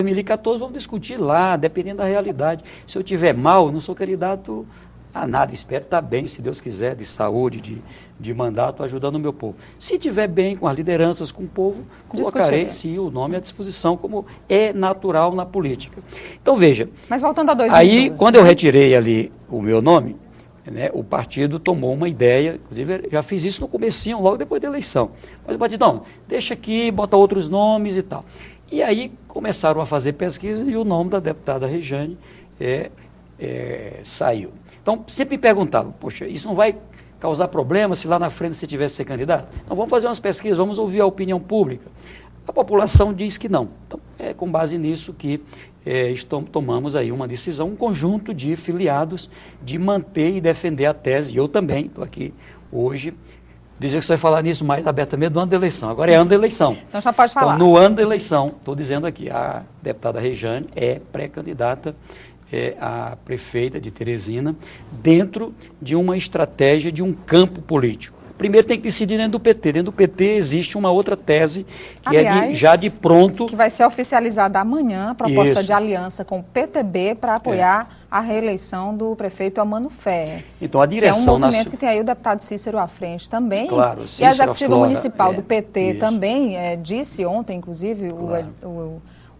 2014 vamos discutir lá, dependendo da realidade. Se eu tiver mal, eu não sou candidato a nada, espero estar bem, se Deus quiser, de saúde, de mandato, ajudando o meu povo. Se estiver bem com as lideranças, com o povo, colocarei sim o nome à disposição, como é natural na política. Então veja, mas voltando a 2012, aí quando eu retirei ali o meu nome, né, o partido tomou uma ideia, inclusive já fiz isso no comecinho, logo depois da eleição. Mas o partido, não, deixa aqui, bota outros nomes e tal. E aí começaram a fazer pesquisa e o nome da deputada Rejane saiu. Então, sempre me perguntavam, poxa, isso não vai causar problema se lá na frente você tivesse ser candidato? Então, vamos fazer umas pesquisas, vamos ouvir a opinião pública. A população diz que não. Então, é com base nisso que tomamos aí uma decisão, um conjunto de filiados de manter e defender a tese. E eu também estou aqui hoje. Dizer que você vai falar nisso mais abertamente do ano da eleição. Agora é ano da eleição. Então já pode falar. Então, no ano da eleição, estou dizendo aqui, a deputada Rejane é pré-candidata a prefeita de Teresina, dentro de uma estratégia de um campo político. Primeiro tem que decidir dentro do PT. Dentro do PT existe uma outra tese que já de pronto... Que vai ser oficializada amanhã, a proposta de aliança com o PTB para apoiar a reeleição do prefeito Eumano Ferrer. Então a direção... Que é um movimento que tem aí o deputado Cícero à frente também. Claro, Cícero, e a executiva municipal do PT também disse ontem, inclusive,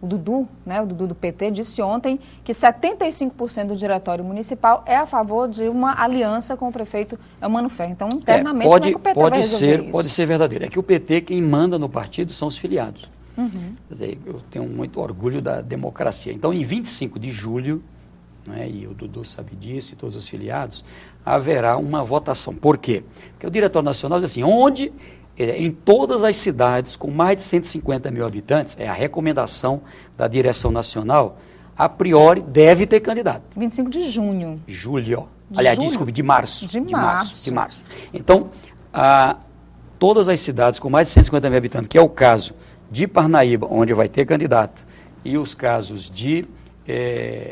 o Dudu, né, o Dudu do PT, disse ontem que 75% do diretório municipal é a favor de uma aliança com o prefeito Eumano Ferrer. Então, internamente, como é que o PT vai resolver isso? Pode ser verdadeiro. É que o PT, quem manda no partido são os filiados. Quer dizer, eu tenho muito orgulho da democracia. Então, em 25 de julho, né, e o Dudu sabe disso, e todos os filiados, haverá uma votação. Por quê? Porque o diretório nacional diz assim, em todas as cidades com mais de 150 mil habitantes, é a recomendação da direção nacional, a priori deve ter candidato. 25 de junho. Julho. Aliás, desculpe, de março. De março. Então, todas as cidades com mais de 150 mil habitantes, que é o caso de Parnaíba, onde vai ter candidato, e os casos de...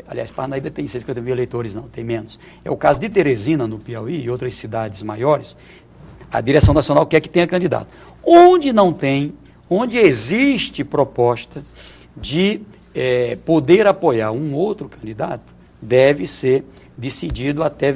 aliás, Parnaíba tem 150 mil eleitores, não, tem menos. É o caso de Teresina, no Piauí, e outras cidades maiores. A direção nacional quer que tenha candidato. Onde não tem, onde existe proposta de poder apoiar um outro candidato, deve ser decidido até,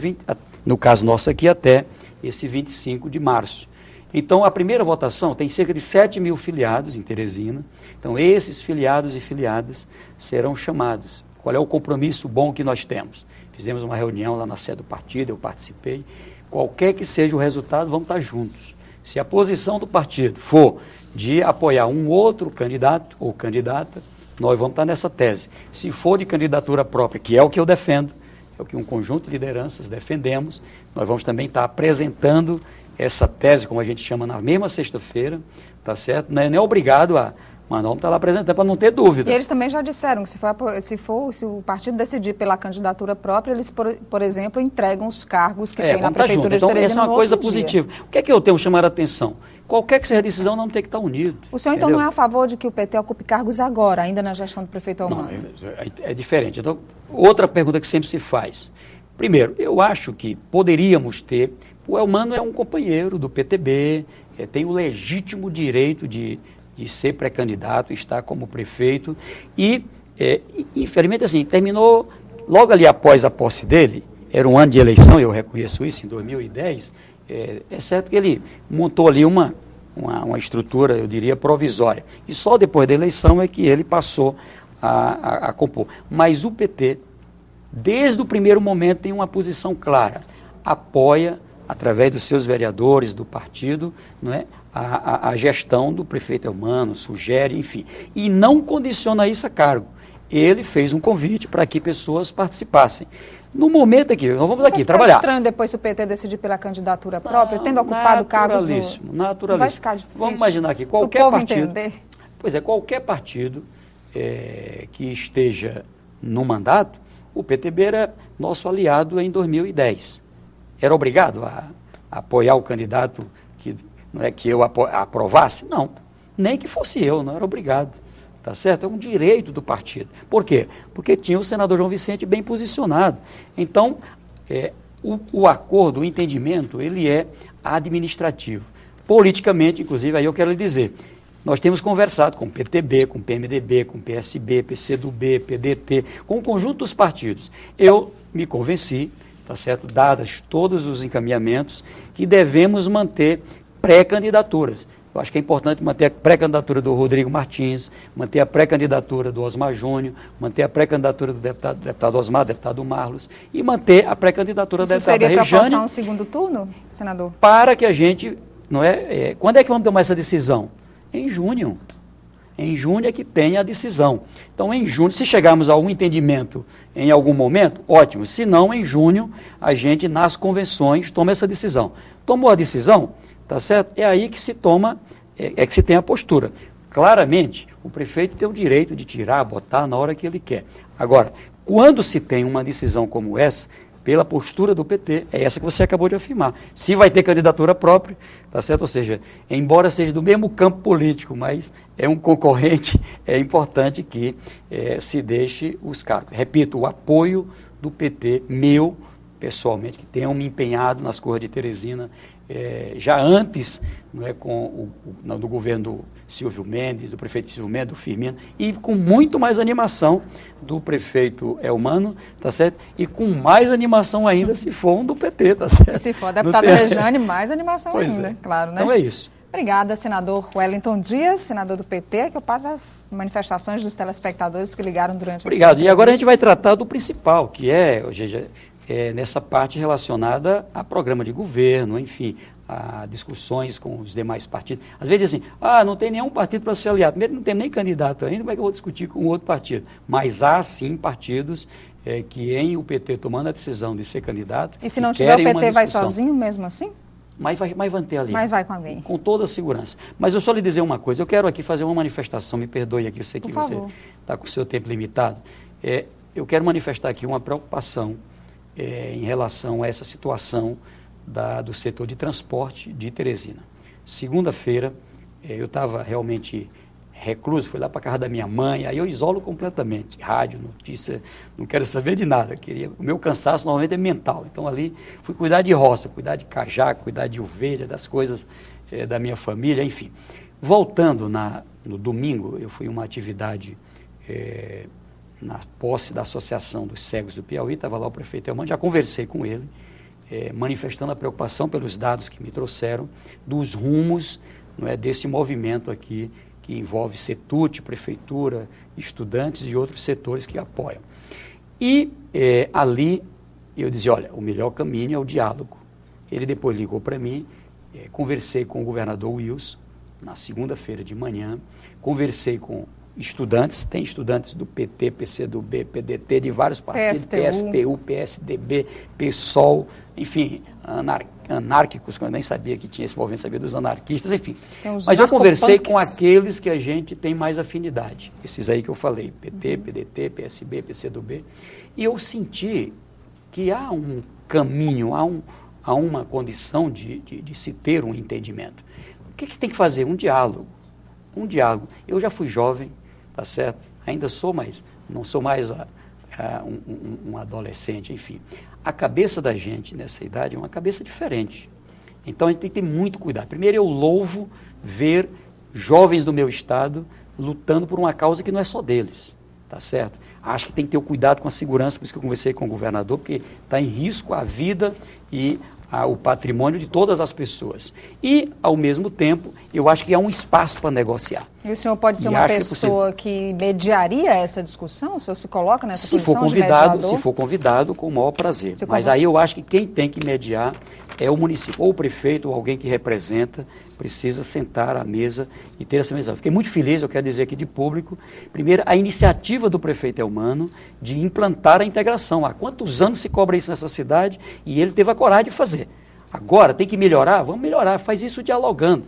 no caso nosso aqui, até esse 25 de março. Então, a primeira votação tem cerca de 7 mil filiados em Teresina. Então, esses filiados e filiadas serão chamados. Qual é o compromisso bom que nós temos? Fizemos uma reunião lá na sede do partido, eu participei. Qualquer que seja o resultado, vamos estar juntos. Se a posição do partido for de apoiar um outro candidato ou candidata, nós vamos estar nessa tese. Se for de candidatura própria, que é o que eu defendo, é o que um conjunto de lideranças defendemos, nós vamos também estar apresentando essa tese, como a gente chama, na mesma sexta-feira, tá certo? Não é obrigado a... Mas vamos estar lá apresentando para não ter dúvida. E eles também já disseram que se o partido decidir pela candidatura própria, eles, por exemplo, entregam os cargos que tem na Prefeitura de Teresina. Então, essa é uma coisa positiva. O que é que eu tenho chamado a atenção? Qualquer que seja a decisão, não tem que estar unido. O senhor, então, não é a favor de que o PT ocupe cargos agora, ainda na gestão do prefeito Eumano? Não, é diferente. Então, outra pergunta que sempre se faz. Primeiro, eu acho que poderíamos ter... O Eumano é um companheiro do PTB, tem o legítimo direito de ser pré-candidato, estar como prefeito, e, infelizmente, assim, terminou logo ali após a posse dele, era um ano de eleição, eu reconheço isso, em 2010, é certo que ele montou ali uma estrutura, eu diria, provisória, e só depois da eleição é que ele passou a compor. Mas o PT, desde o primeiro momento, tem uma posição clara, apoia, através dos seus vereadores, do partido, não é? A gestão do prefeito Eumano, sugere, enfim, e não condiciona isso a cargo. Ele fez um convite para que pessoas participassem. No momento aqui, nós vamos aqui trabalhar. Vai ficar estranho depois se o PT decidir pela candidatura própria, tendo ocupado cargos... Naturalíssimo. Vai ficar difícil. Vamos imaginar aqui, qualquer partido... Entender. Pois é, qualquer partido que esteja no mandato, o PTB era nosso aliado em 2010. Era obrigado a apoiar o candidato que eu aprovasse? Não, nem que fosse eu, não era obrigado, tá certo? É um direito do partido. Por quê? Porque tinha o senador João Vicente bem posicionado. Então, o acordo, o entendimento, ele é administrativo. Politicamente, inclusive, aí eu quero lhe dizer, nós temos conversado com o PTB, com o PMDB, com o PSB, PCdoB, PDT, com o conjunto dos partidos. Eu me convenci, tá certo, dadas todos os encaminhamentos, que devemos manter pré-candidaturas. Eu acho que é importante manter a pré-candidatura do Rodrigo Martins, manter a pré-candidatura do Osmar Júnior, manter a pré-candidatura do deputado Osmar, deputado Marlos, e manter a pré-candidatura da deputada Regiane. Isso seria para passar um segundo turno, senador? Para que a gente, quando é que vamos tomar essa decisão? Em junho. Em junho é que tem a decisão. Então, em junho, se chegarmos a algum entendimento em algum momento, ótimo. Se não, em junho, a gente, nas convenções, toma essa decisão. Tomou a decisão, tá certo? É aí que se toma, que se tem a postura. Claramente, o prefeito tem o direito de tirar, botar na hora que ele quer. Agora, quando se tem uma decisão como essa, pela postura do PT, é essa que você acabou de afirmar. Se vai ter candidatura própria, tá certo? Ou seja, embora seja do mesmo campo político, mas é um concorrente, é importante que se deixe os cargos. Repito, o apoio do PT, meu, pessoalmente, que tenham me empenhado nas cores de Teresina, já antes, do governo do Silvio Mendes, do prefeito Silvio Mendes, do Firmino, e com muito mais animação do prefeito Elmano, tá certo? E com mais animação ainda se for um do PT, tá certo? E se for a deputada Regiane, mais animação pois ainda, claro, né? Então é isso. Obrigada, senador Wellington Dias, senador do PT, que eu passo as manifestações dos telespectadores que ligaram durante a Obrigado. E agora a gente vai tratar do principal, que nessa parte relacionada a programa de governo, enfim, a discussões com os demais partidos. Às vezes assim, não tem nenhum partido para ser aliado, mesmo não tem nem candidato ainda, como é que eu vou discutir com outro partido? Mas há sim partidos que em o PT tomando a decisão de ser candidato. E se não tiver o PT vai sozinho mesmo assim? Mas vai manter ali. Mas vai com alguém. Com toda a segurança. Mas eu só lhe dizer uma coisa, eu quero aqui fazer uma manifestação, me perdoe aqui, eu sei que você está com o seu tempo limitado. Eu quero manifestar aqui uma preocupação em relação a essa situação do setor de transporte de Teresina. Segunda-feira, eu estava realmente recluso, fui lá para a casa da minha mãe, aí eu isolo completamente, rádio, notícia, não quero saber de nada, o meu cansaço normalmente é mental, então ali fui cuidar de roça, cuidar de cajá, cuidar de ovelha, das coisas da minha família, enfim. Voltando no domingo, eu fui em uma atividade na posse da Associação dos Cegos do Piauí, estava lá o prefeito Elmano, já conversei com ele, manifestando a preocupação pelos dados que me trouxeram, dos rumos desse movimento aqui, que envolve CETUT, prefeitura, estudantes e outros setores que apoiam. E ali eu dizia, olha, o melhor caminho é o diálogo. Ele depois ligou para mim, conversei com o governador Wilson, na segunda-feira de manhã, conversei com estudantes, tem estudantes do PT, PCdoB, PDT, de vários partidos, PSTU, PSDB, PSOL, enfim, anárquicos, que eu nem sabia que tinha esse movimento, sabia dos anarquistas, enfim. Mas eu conversei com aqueles que a gente tem mais afinidade, esses aí que eu falei, PT, PDT, PSB, PCdoB, e eu senti que há um caminho, há uma condição de se ter um entendimento. O que tem que fazer? Um diálogo. Um diálogo. Eu já fui jovem, tá certo? Ainda sou, mas não sou mais um adolescente, enfim. A cabeça da gente nessa idade é uma cabeça diferente. Então a gente tem que ter muito cuidado. Primeiro, eu louvo ver jovens do meu estado lutando por uma causa que não é só deles, tá certo? Acho que tem que ter o cuidado com a segurança, por isso que eu conversei com o governador, porque está em risco a vida e o patrimônio de todas as pessoas. E, ao mesmo tempo, eu acho que há um espaço para negociar. E o senhor pode ser uma pessoa que mediaria essa discussão? O senhor se coloca nessa posição de mediador? Se for convidado, com o maior prazer. Mas aí eu acho que quem tem que mediar é o município, ou o prefeito, ou alguém que representa, precisa sentar à mesa e ter essa mesa. Fiquei muito feliz, eu quero dizer aqui de público, primeiro, a iniciativa do prefeito Elmano de implantar a integração. Há quantos anos se cobra isso nessa cidade e ele teve a coragem de fazer. Agora, tem que melhorar? Vamos melhorar, faz isso dialogando.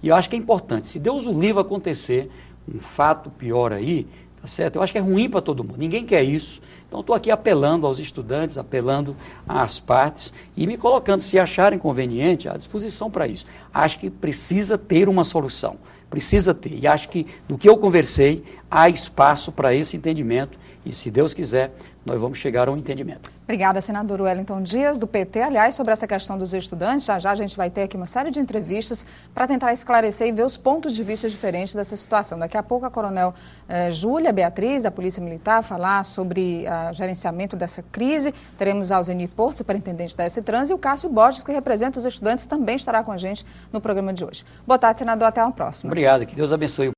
E eu acho que é importante, se Deus o livre acontecer um fato pior aí, tá certo? Eu acho que é ruim para todo mundo, ninguém quer isso. Então, estou aqui apelando aos estudantes, apelando às partes e me colocando, se acharem conveniente, à disposição para isso. Acho que precisa ter uma solução, precisa ter. E acho que, do que eu conversei, há espaço para esse entendimento e, se Deus quiser, nós vamos chegar a um entendimento. Obrigada, senador Wellington Dias, do PT. Aliás, sobre essa questão dos estudantes, já a gente vai ter aqui uma série de entrevistas para tentar esclarecer e ver os pontos de vista diferentes dessa situação. Daqui a pouco a coronel Júlia Beatriz, da Polícia Militar, falar sobre o gerenciamento dessa crise. Teremos a Alzenir Porto, superintendente da S-Trans, e o Cássio Borges, que representa os estudantes, também estará com a gente no programa de hoje. Boa tarde, senador. Até uma próxima. Obrigado. Que Deus abençoe.